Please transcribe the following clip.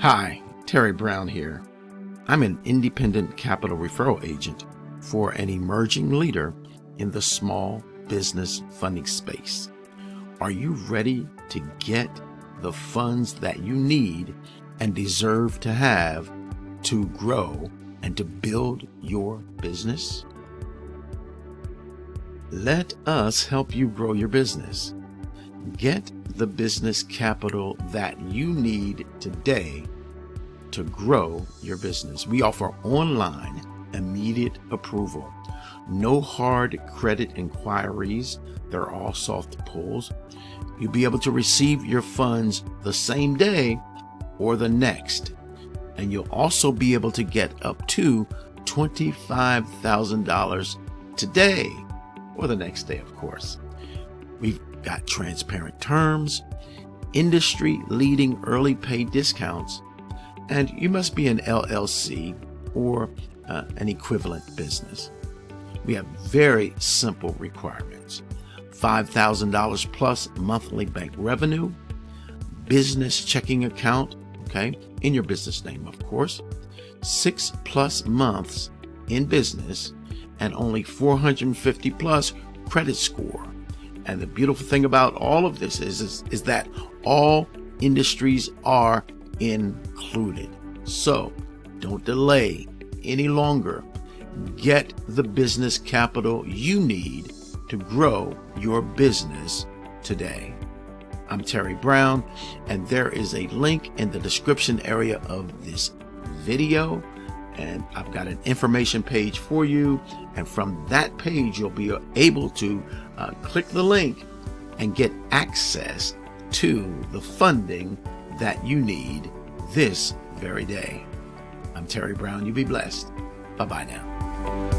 Hi, Terry Brown here. I'm an independent capital referral agent for an emerging leader in the small business funding space. Are you ready to get the funds that you need and deserve to have to grow and to build your business? Let us help you grow your business. Get the business capital that you need today to grow your business. We offer online immediate approval. No hard credit inquiries. They're all soft pulls. You'll be able to receive your funds the same day or the next. And you'll also be able to get up to $25,000 today or the next day, of course. We've got transparent terms, industry-leading early pay discounts, and you must be an LLC or an equivalent business. We have very simple requirements: $5,000 plus monthly bank revenue, business checking account, in your business name, of course, 6+ months in business, and only 450 plus credit score. And the beautiful thing about all of this is that all industries are included. So don't delay any longer. Get the business capital you need to grow your business today. I'm Terry Brown, and there is a link in the description area of this video, and I've got an information page for you, and from that page you'll be able to click the link and get access to the funding that you need this very day. I'm Terry Brown. You be blessed. Bye-bye now.